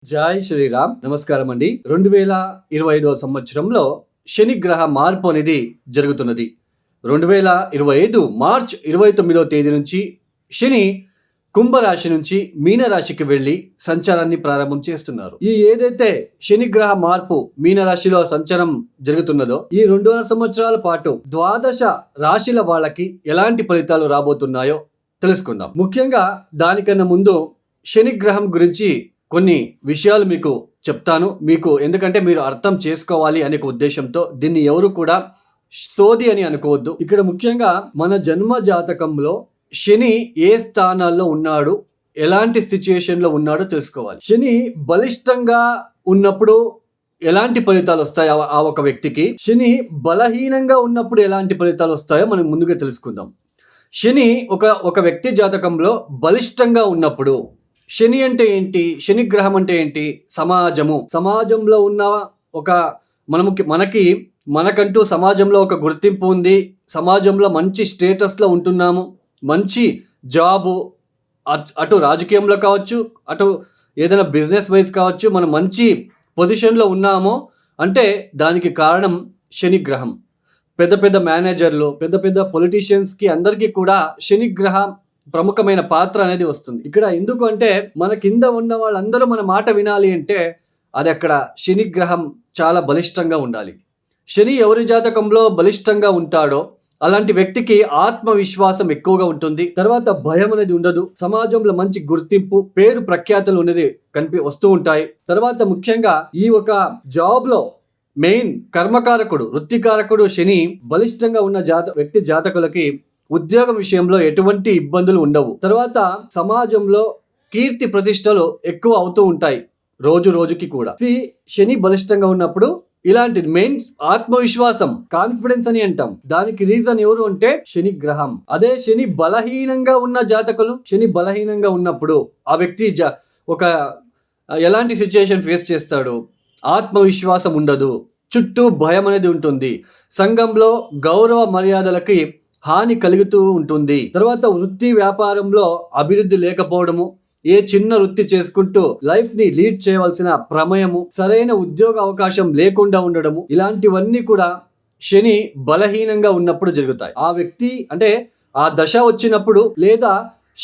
జై శ్రీరామ్. నమస్కారం అండి. 2025 సంవత్సరంలో శని గ్రహ మార్పు అనేది జరుగుతున్నది. 2025 మార్చ్ 29వ తేదీ నుంచి శని కుంభరాశి నుంచి మీనరాశికి వెళ్ళి సంచారాన్ని ప్రారంభం చేస్తున్నారు. ఈ ఏదైతే శని గ్రహ మార్పు మీనరాశిలో సంచారం జరుగుతున్నదో ఈ 2.5 సంవత్సరాల పాటు ద్వాదశ రాశిల వాళ్ళకి ఎలాంటి ఫలితాలు రాబోతున్నాయో తెలుసుకుందాం. ముఖ్యంగా దానికన్నా ముందు శని గ్రహం గురించి కొన్ని విషయాలు మీకు చెప్తాను. ఎందుకంటే మీరు అర్థం చేసుకోవాలి అనే ఉద్దేశంతో దీన్ని ఎవరు కూడా సోది అని అనుకోవద్దు. ఇక్కడ ముఖ్యంగా మన జన్మ జాతకంలో శని ఏ స్థానాల్లో ఉన్నాడు, ఎలాంటి సిచ్యుయేషన్లో ఉన్నాడో తెలుసుకోవాలి. శని బలిష్టంగా ఉన్నప్పుడు ఎలాంటి ఫలితాలు వస్తాయో ఆ ఒక వ్యక్తికి, శని బలహీనంగా ఉన్నప్పుడు ఎలాంటి ఫలితాలు వస్తాయో మనం ముందుగా తెలుసుకుందాం. శని ఒక వ్యక్తి జాతకంలో బలిష్టంగా ఉన్నప్పుడు, శని అంటే ఏంటి, శని గ్రహం అంటే ఏంటి, సమాజంలో ఉన్న ఒక మనకంటూ సమాజంలో ఒక గుర్తింపు ఉంది, సమాజంలో మంచి స్టేటస్లో ఉంటున్నాము, మంచి జాబు, అటు రాజకీయంలో కావచ్చు, అటు ఏదైనా బిజినెస్ వైజ్ కావచ్చు, మనం మంచి పొజిషన్లో ఉన్నామో అంటే దానికి కారణం శని గ్రహం. పెద్ద పెద్ద మేనేజర్లు, పెద్ద పెద్ద పొలిటీషియన్స్కి అందరికీ కూడా శని గ్రహం ప్రముఖమైన పాత్ర అనేది వస్తుంది. ఇక్కడ ఎందుకు అంటే మన కింద ఉన్న వాళ్ళందరూ మన మాట వినాలి అంటే అది అక్కడ శని గ్రహం చాలా బలిష్టంగా ఉండాలి. శని ఎవరి జాతకంలో బలిష్టంగా ఉంటాడో అలాంటి వ్యక్తికి ఆత్మవిశ్వాసం ఎక్కువగా ఉంటుంది. తర్వాత భయం అనేది ఉండదు. సమాజంలో మంచి గుర్తింపు, పేరు ప్రఖ్యాతులు అనేది వస్తూ ఉంటాయి. తర్వాత ముఖ్యంగా ఈ ఒక జాబ్ లో మెయిన్ కర్మకారకుడు, వృత్తికారకుడు శని బలిష్టంగా ఉన్న వ్యక్తి జాతకులకి ఉద్యోగం విషయంలో ఎటువంటి ఇబ్బందులు ఉండవు. తర్వాత సమాజంలో కీర్తి ప్రతిష్టలు ఎక్కువ అవుతూ ఉంటాయి రోజు రోజుకి కూడా. శని బలిష్టంగా ఉన్నప్పుడు ఇలాంటి మెయిన్ ఆత్మవిశ్వాసం, కాన్ఫిడెన్స్ అని అంటాం. దానికి రీజన్ ఎవరు అంటే శని గ్రహం. అదే శని బలహీనంగా ఉన్న జాతకులు, శని బలహీనంగా ఉన్నప్పుడు ఆ వ్యక్తి ఒక ఎలాంటి సిచ్యుయేషన్ ఫేస్ చేస్తాడు, ఆత్మవిశ్వాసం ఉండదు, చుట్టూ భయం అనేది ఉంటుంది, సంఘంలో గౌరవ మర్యాదలకి హాని కలుగుతూ ఉంటుంది. తర్వాత వృత్తి వ్యాపారంలో అభివృద్ధి లేకపోవడము, ఏ చిన్న వృత్తి చేసుకుంటూ లైఫ్ ని లీడ్ చేయవలసిన ప్రమేయము, సరైన ఉద్యోగ అవకాశం లేకుండా ఉండడము, ఇలాంటివన్నీ కూడా శని బలహీనంగా ఉన్నప్పుడు జరుగుతాయి. ఆ వ్యక్తి అంటే ఆ దశ వచ్చినప్పుడు, లేదా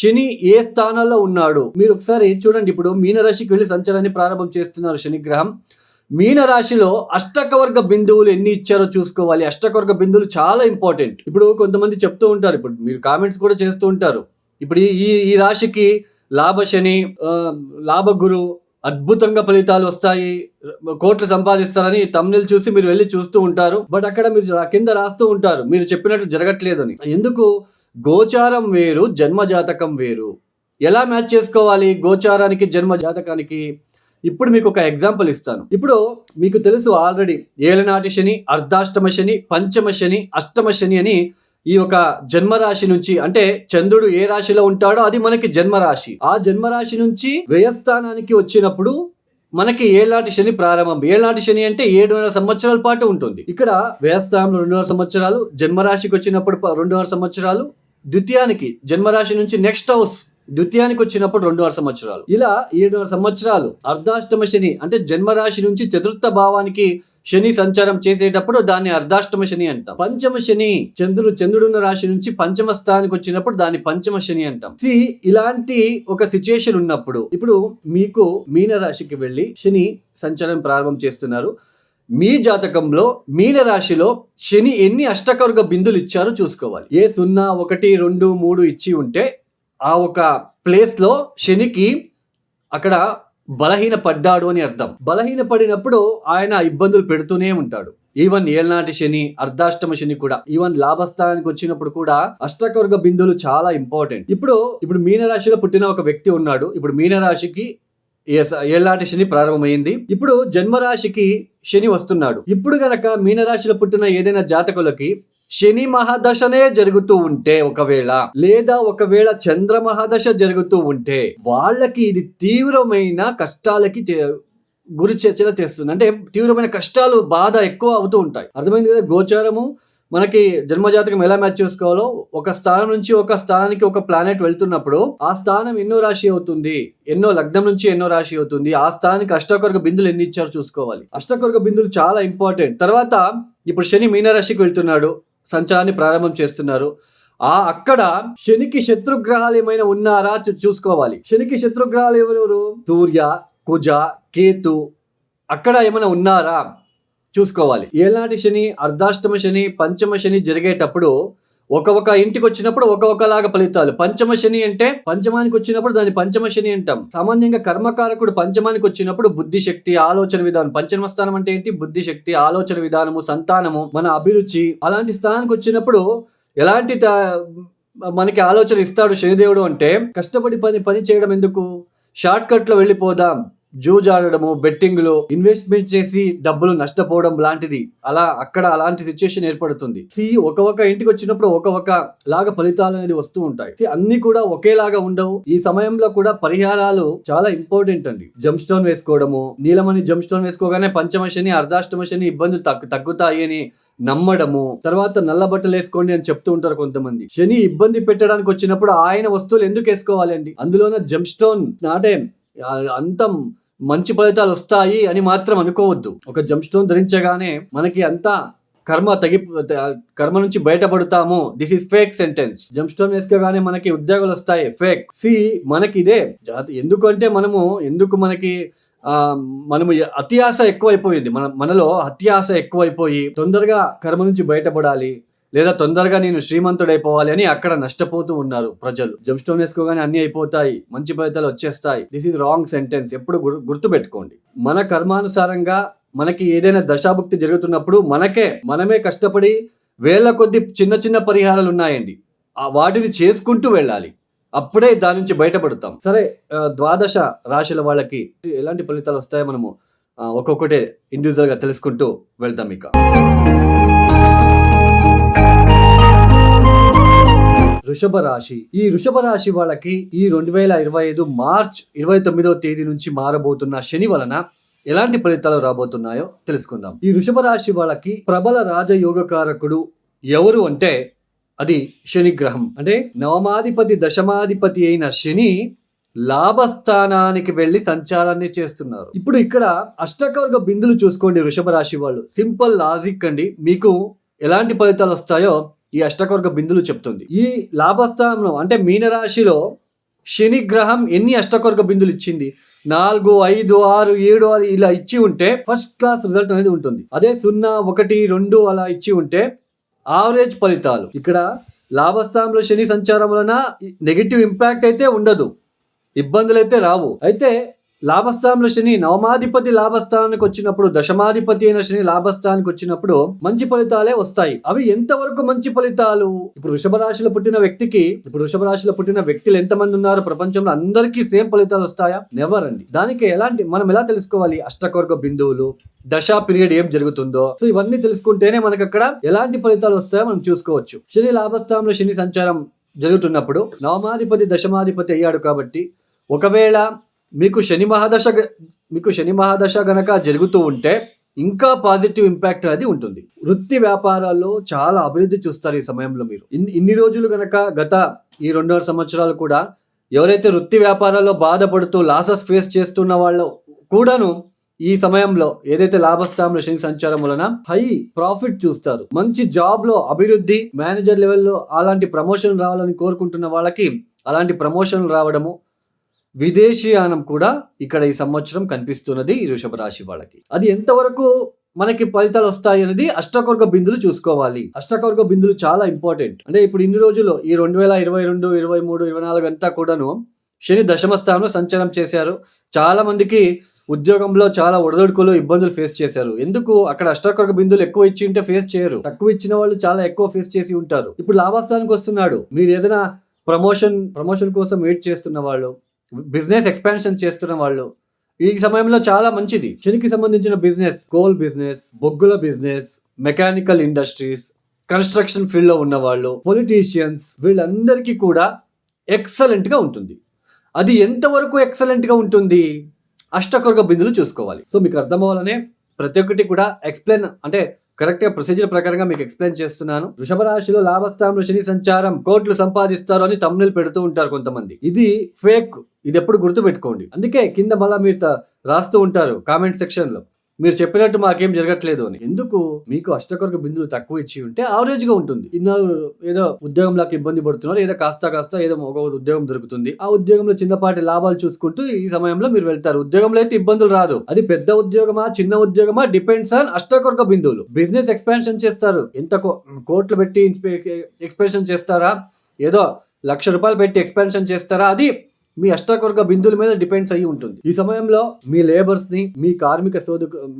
శని ఏ స్థానాల్లో ఉన్నాడు మీరు ఒకసారి చూడండి. ఇప్పుడు మీనరాశికి వెళ్ళి సంచారాన్ని ప్రారంభం చేస్తున్నారు శని గ్రహం. మీనరాశిలో అష్టకవర్గ బిందువులు ఎన్ని ఇచ్చారో చూసుకోవాలి. అష్టకవర్గ బిందువులు చాలా ఇంపార్టెంట్. ఇప్పుడు కొంతమంది చెప్తూ ఉంటారు, ఇప్పుడు మీరు కామెంట్స్ కూడా చేస్తూ ఉంటారు, ఇప్పుడు ఈ రాశికి లాభశని, లాభగురు, అద్భుతంగా ఫలితాలు వస్తాయి, కోట్లు సంపాదిస్తారని తమ్నెల్ చూసి మీరు వెళ్ళి చూస్తూ ఉంటారు. బట్ అక్కడ మీరు కింద రాస్తూ ఉంటారు మీరు చెప్పినట్లు జరగట్లేదు అని. ఎందుకు? గోచారం వేరు, జన్మ జాతకం వేరు. ఎలా మ్యాచ్ చేసుకోవాలి గోచారానికి జన్మ జాతకానికి? ఇప్పుడు మీకు ఒక ఎగ్జాంపుల్ ఇస్తాను. ఇప్పుడు మీకు తెలుసు ఆల్రెడీ ఏలనాటి శని, అర్ధాష్టమ శని, పంచమ శని, అష్టమ శని అని ఈ ఒక జన్మరాశి నుంచి, అంటే చంద్రుడు ఏ రాశిలో ఉంటాడో అది మనకి జన్మరాశి. ఆ జన్మరాశి నుంచి వ్యయస్థానానికి వచ్చినప్పుడు మనకి ఏళ్ళనాటి శని ప్రారంభం. ఏళ్ళనాటి శని అంటే 7.5 సంవత్సరాల పాటు ఉంటుంది. ఇక్కడ వ్యయస్థానంలో 2.5 సంవత్సరాలు, జన్మరాశికి వచ్చినప్పుడు 2.5 సంవత్సరాలు, ద్వితీయానికి జన్మరాశి నుంచి నెక్స్ట్ హౌస్ ద్వితీయానికి వచ్చినప్పుడు 2.5 సంవత్సరాలు, ఇలా 7.5 సంవత్సరాలు. అర్ధాష్టమ శని అంటే జన్మరాశి నుంచి చతుర్థ భావానికి శని సంచారం చేసేటప్పుడు దాన్ని అర్ధాష్టమ శని అంటాం. పంచమ శని చంద్రుడున్న రాశి నుంచి పంచమ స్థానానికి వచ్చినప్పుడు దాన్ని పంచమ శని అంటాం. ఇలాంటి ఒక సిచ్యుయేషన్ ఉన్నప్పుడు ఇప్పుడు మీకు మీనరాశికి వెళ్ళి శని సంచారం ప్రారంభం చేస్తున్నారు. మీ జాతకంలో మీనరాశిలో శని ఎన్ని అష్టకవర్గ బిందులు ఇచ్చారో చూసుకోవాలి. ఏ 0, 1, 2, 3 ఇచ్చి ఉంటే ఆ ఒక ప్లేస్ లో శనికి అక్కడ బలహీన పడ్డాడు అని అర్థం. బలహీన పడినప్పుడు ఆయన ఇబ్బందులు పెడుతూనే ఉంటాడు. ఈవెన్ ఏళ్ళనాటి శని, అర్ధాష్టమ శని కూడా, ఈవెన్ లాభస్థానానికి వచ్చినప్పుడు కూడా అష్టకవర్గ బిందువులు చాలా ఇంపార్టెంట్. ఇప్పుడు మీనరాశిలో పుట్టిన ఒక వ్యక్తి ఉన్నాడు. ఇప్పుడు మీనరాశికి ఏళ్ళనాటి శని ప్రారంభమైంది. ఇప్పుడు జన్మరాశికి శని వస్తున్నాడు. ఇప్పుడు గనక మీనరాశిలో పుట్టిన ఏదైనా జాతకులకి శని మహాదశనే జరుగుతూ ఉంటే, ఒకవేళ చంద్ర మహాదశ జరుగుతూ ఉంటే వాళ్ళకి ఇది తీవ్రమైన కష్టాలకి గురి చేసేలా తెస్తుంది. అంటే తీవ్రమైన కష్టాలు, బాధ ఎక్కువ అవుతూ ఉంటాయి. అర్థమైంది కదా? గోచారము మనకి జన్మజాతకం ఎలా మ్యాచ్ చేసుకోవాలో, ఒక స్థానం నుంచి ఒక స్థానానికి ఒక ప్లానెట్ వెళ్తున్నప్పుడు ఆ స్థానం ఎన్నో రాశి అవుతుంది, ఎన్నో లగ్నం నుంచి ఎన్నో రాశి అవుతుంది, ఆ స్థానానికి అష్టకొర్గ బిందులు ఎన్ని ఇచ్చారో చూసుకోవాలి. అష్టకొర్గ బిందులు చాలా ఇంపార్టెంట్. తర్వాత ఇప్పుడు శని మీనరాశికి వెళ్తున్నాడు, సంచారాన్ని ప్రారంభం చేస్తున్నారు. అక్కడ శనికి శత్రుగ్రహాలు ఏమైనా ఉన్నారా చూసుకోవాలి. శనికి శత్రుగ్రహాలు ఎవరెవరు? సూర్య, కుజ, కేతు అక్కడ ఏమైనా ఉన్నారా చూసుకోవాలి. ఏలాంటి శని, అర్ధాష్టమ శని, పంచమ శని జరిగేటప్పుడు ఒక ఇంటికి వచ్చినప్పుడు ఒకలాగా ఫలితాలు. పంచమ శని అంటే పంచమానికి వచ్చినప్పుడు దాన్ని పంచమ శని అంటాం. సామాన్యంగా కర్మకారకుడు పంచమానికి వచ్చినప్పుడు బుద్ధి శక్తి, ఆలోచన విధానం. పంచమ స్థానం అంటే ఏంటి? బుద్ధి శక్తి, ఆలోచన విధానము, సంతానము, మన అభిరుచి. అలాంటి స్థానానికి వచ్చినప్పుడు ఎలాంటి మనకి ఆలోచన ఇస్తాడు శనిదేవుడు అంటే, కష్టపడి పని చేయడం ఎందుకు, షార్ట్ కట్ లో వెళ్ళిపోదాం, జూజాడము, బెట్టింగ్లు, ఇన్వెస్ట్మెంట్ చేసి డబ్బులు నష్టపోవడం లాంటిది. అక్కడ అలాంటి సిచ్యుయేషన్ ఏర్పడుతుంది. ఒక ఇంటికి వచ్చినప్పుడు ఒక లాగా ఫలితాలు అనేది వస్తూ ఉంటాయి. అన్ని కూడా ఒకేలాగా ఉండవు. ఈ సమయంలో కూడా పరిహారాలు చాలా ఇంపార్టెంట్ అండి. జంప్ స్టోన్ వేసుకోవడము, నీలమణి జంప్ స్టోన్ వేసుకోగానే పంచమ శని, అర్ధాష్టమ శని ఇబ్బందులు తగ్గుతాయి అని నమ్మడము. తర్వాత నల్ల బట్టలు వేసుకోండి అని చెప్తూ ఉంటారు కొంతమంది. శని ఇబ్బంది పెట్టడానికి వచ్చినప్పుడు ఆయన వస్తువులు ఎందుకు వేసుకోవాలి అండి? అందులోనే జంప్ స్టోన్ నాటే అంతం మంచి ఫలితాలు వస్తాయి అని మాత్రం అనుకోవద్దు. ఒక జంప్ స్టోన్ ధరించగానే మనకి అంతా కర్మ నుంచి బయటపడతాము. This is fake sentence. Jump stone వేసుకోగానే మనకి ఉద్యోగాలు వస్తాయి, ఫేక్. మనకి ఇదే ఎందుకంటే మనము అత్యాశ ఎక్కువైపోయింది. మనలో అత్యాశ ఎక్కువైపోయి తొందరగా కర్మ నుంచి బయటపడాలి, లేదా తొందరగా నేను శ్రీమంతుడైపోవాలి అని అక్కడ నష్టపోతూ ఉన్నారు ప్రజలు. జంప్ స్టోన్ వేసుకోగానే అన్ని అయిపోతాయి, మంచి ఫలితాలు వచ్చేస్తాయి. This is wrong sentence. ఎప్పుడు గుర్తు పెట్టుకోండి. మన కర్మానుసారంగా మనకి ఏదైనా దశాభుక్తి జరుగుతున్నప్పుడు మనమే కష్టపడి వేల కొద్ది చిన్న పరిహారాలు ఉన్నాయండి, వాటిని చేసుకుంటూ వెళ్ళాలి. అప్పుడే దాని నుంచి బయటపడతాం. సరే, ద్వాదశ రాశుల వాళ్ళకి ఎలాంటి ఫలితాలు వస్తాయో మనము ఒక్కొక్కటే ఇండివిజువల్ గా తెలుసుకుంటూ వెళ్తాం. ఇక వృషభ రాశి. ఈ వృషభ రాశి వాళ్ళకి ఈ 2025 మార్చ్ 29వ తేదీ నుంచి మారబోతున్న శని వలన ఎలాంటి ఫలితాలు రాబోతున్నాయో తెలుసుకుందాం. ఈ వృషభ రాశి వాళ్ళకి ప్రబల రాజయోగకారకుడు ఎవరు అంటే అది శని గ్రహం. అంటే నవమాధిపతి, దశమాధిపతి అయిన శని లాభస్థానానికి వెళ్లి సంచారాన్ని చేస్తున్నారు. ఇప్పుడు ఇక్కడ అష్టకవర్గ బిందులు చూసుకోండి వృషభ రాశి వాళ్ళు. సింపుల్ లాజిక్ అండి. మీకు ఎలాంటి ఫలితాలు వస్తాయో ఈ అష్టకవర్గ బిందులు చెప్తుంది. ఈ లాభస్థానంలో అంటే మీనరాశిలో శని గ్రహం ఎన్ని అష్టకవర్గ బిందులు ఇచ్చింది? 4, 5, 6, 7 ఇలా ఇచ్చి ఉంటే ఫస్ట్ క్లాస్ రిజల్ట్ అనేది ఉంటుంది. అదే 0, 1, 2 అలా ఇచ్చి ఉంటే ఆవరేజ్ ఫలితాలు. ఇక్కడ లాభస్థానంలో శని సంచారం వలన నెగిటివ్ ఇంపాక్ట్ అయితే ఉండదు, ఇబ్బందులు అయితే రావు. అయితే లాభస్థానంలో శని నవమాధిపతి లాభస్థానానికి వచ్చినప్పుడు, దశమాధిపతి అయిన శని లాభస్థానానికి వచ్చినప్పుడు మంచి ఫలితాలే వస్తాయి. అవి ఎంతవరకు మంచి ఫలితాలు? ఇప్పుడు వృషభ రాశిలో పుట్టిన వ్యక్తులు ఎంతమంది ఉన్నారు ప్రపంచంలో? అందరికీ సేమ్ ఫలితాలు వస్తాయా? నెవర్ అండి. దానికి మనం ఎలా తెలుసుకోవాలి? అష్టకవర్గ బిందువులు, దశా పీరియడ్ ఏం జరుగుతుందో, సో ఇవన్నీ తెలుసుకుంటేనే మనకు అక్కడ ఎలాంటి ఫలితాలు వస్తాయో మనం చూసుకోవచ్చు. శని లాభస్థానంలో శని సంచారం జరుగుతున్నప్పుడు నవమాధిపతి దశమాధిపతి అయ్యాడు కాబట్టి, ఒకవేళ మీకు శని మహాదశ గనక జరుగుతూ ఉంటే ఇంకా పాజిటివ్ ఇంపాక్ట్ అనేది ఉంటుంది. వృత్తి వ్యాపారాల్లో చాలా అభివృద్ధి చూస్తారు ఈ సమయంలో. మీరు ఇన్ని రోజులు గనక గత ఈ 2.5 సంవత్సరాలు కూడా ఎవరైతే వృత్తి వ్యాపారాల్లో బాధపడుతూ లాసెస్ ఫేస్ చేస్తున్న వాళ్ళు కూడాను ఈ సమయంలో ఏదైతే లాభస్థానంలో శని సంచారం వలన హై ప్రాఫిట్ చూస్తారు. మంచి జాబ్ లో అభివృద్ధి, మేనేజర్ లెవెల్లో అలాంటి ప్రమోషన్ రావాలని కోరుకుంటున్న వాళ్ళకి అలాంటి ప్రమోషన్ రావడము, విదేశీయానం కూడా ఇక్కడ ఈ సంవత్సరం కనిపిస్తున్నది ఈ వృషభ రాశి వాళ్ళకి. అది ఎంతవరకు మనకి ఫలితాలు వస్తాయి అనేది అష్టకవర్గ బిందులు చూసుకోవాలి. అష్టకవర్గ బిందులు చాలా ఇంపార్టెంట్. అంటే ఇప్పుడు ఇన్ని రోజులు ఈ 2022, 23, 24 అంతా కూడాను శని దశమ స్థానంలో సంచారం చేశారు. చాలా మందికి ఉద్యోగంలో చాలా ఒడిదుడుకులు, ఇబ్బందులు ఫేస్ చేశారు. ఎందుకు? అక్కడ అష్టకవర్గ బిందులు ఎక్కువ ఇచ్చి ఉంటే ఫేస్ చేయరు, తక్కువ ఇచ్చిన వాళ్ళు చాలా ఎక్కువ ఫేస్ చేసి ఉంటారు. ఇప్పుడు లాభస్థానానికి వస్తున్నాడు. మీరు ఏదైనా ప్రమోషన్ కోసం వెయిట్ చేస్తున్న వాళ్ళు, బిజినెస్ ఎక్స్పాన్షన్ చేస్తున్న వాళ్ళు, ఈ సమయంలో చాలా మంచిది. శనికి సంబంధించిన బిజినెస్, కోల్ బిజినెస్, బొగ్గుల business, mechanical industries, construction field లో ఉన్న వాళ్ళు, పొలిటీషియన్స్, వీళ్ళందరికీ కూడా ఎక్సలెంట్ గా ఉంటుంది. అది ఎంతవరకు ఎక్సలెంట్ గా ఉంటుంది? అష్టకవర్గ బిందులు చూసుకోవాలి. సో మీకు అర్థం అవ్వాలనే ప్రతి ఒక్కటి కూడా ఎక్స్ప్లెయిన్, అంటే కరెక్ట్‌గా ప్రొసీజర్ ప్రకారంగా మీకు ఎక్స్‌ప్లెయిన్ చేస్తున్నాను. వృషభ రాశిలో లాభస్థానంలో శని సంచారం కోట్లు సంపాదిస్తారు అని థంబ్‌నెయిల్ పెడుతూ ఉంటారు కొంతమంది. ఇది ఫేక్. ఇదెప్పుడు గుర్తుపెట్టుకోండి. అందుకే కింద మళ్ళా మీరు రాస్తూ ఉంటారు కామెంట్ సెక్షన్‌లో. మీరు చెప్పినట్టు మాకేం జరగట్లేదు అని. ఎందుకు? మీకు అష్టకొరక బిందువులు తక్కువ ఇచ్చి ఉంటే యావరేజ్‌గా ఉంటుంది. ఇన్నాళ్ళు ఏదో ఉద్యోగంలోకి ఇబ్బంది పడుతున్నారు. ఏదో కాస్త ఏదో ఒక ఉద్యోగం దొరుకుతుంది. ఆ ఉద్యోగంలో చిన్నపాటి లాభాలు చూసుకుంటూ ఈ సమయంలో మీరు వెళ్తారు. ఉద్యోగంలో అయితే ఇబ్బందులు రాదు. అది పెద్ద ఉద్యోగమా, చిన్న ఉద్యోగమా డిపెండ్స్ ఆన్ అష్టకొరక బిందువులు. బిజినెస్ ఎక్స్‌పాన్షన్ చేస్తారు. ఎంత కోట్లు పెట్టి ఎక్స్‌పాన్షన్ చేస్తారా? ఏదో ₹1,00,000 పెట్టి ఎక్స్‌పాన్షన్ చేస్తారా? అది మీ అష్టకొరక బిందువుల మీద డిపెండ్స్ అయ్యి ఉంటుంది. ఈ సమయంలో మీ లేబర్స్‌ని, మీ కార్మిక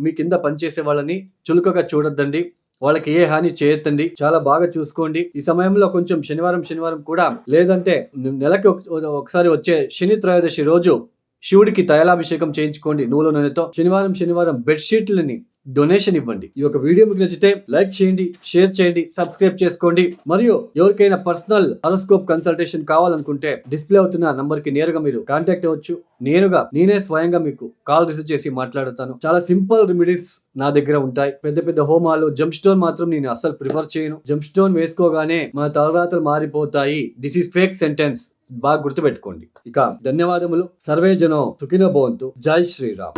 మీ కింద పనిచేసే వాళ్ళని చులకగా చూడొద్దండి. వాళ్ళకి ఏ హాని చేయొద్దండి. చాలా బాగా చూసుకోండి. ఈ సమయంలో కొంచెం శనివారం కూడా లేదంటే నెలకి ఒకసారి వచ్చే శని త్రయోదశి రోజు శివుడికి తైలాభిషేకం చేయించుకోండి నువ్వుల నూనెతో. శనివారం బెడ్‌షీట్లని డొనేషన్ ఇవ్వండి. ఈ యొక్క వీడియో మీకు నచ్చితే లైక్ చేయండి, షేర్ చేయండి, సబ్స్క్రైబ్ చేసుకోండి. మరియు ఎవరికైనా పర్సనల్ హారోస్కోప్ కన్సల్టేషన్ కావాలనుకుంటే డిస్ప్లే అవుతున్న నంబర్‌కి నేరుగా మీరు కాంటాక్ట్ అవ్వచ్చు. నేనే స్వయంగా మీకు కాల్ రిసీవ్ చేసి మాట్లాడతాను. చాలా సింపుల్ రెమెడీస్ నా దగ్గర ఉంటాయి. పెద్ద హోమాలు, జంప్ స్టోన్ మాత్రం నేను అస్సలు ప్రిఫర్ చేయను. జంప్ స్టోన్ వేసుకోగానే మన తలరాతలు మారిపోతాయి. This is fake sentence. బాగా గుర్తుపెట్టుకోండి. ఇక ధన్యవాదములు. సర్వే జనం సుఖినో భవంతు. జై శ్రీరామ్.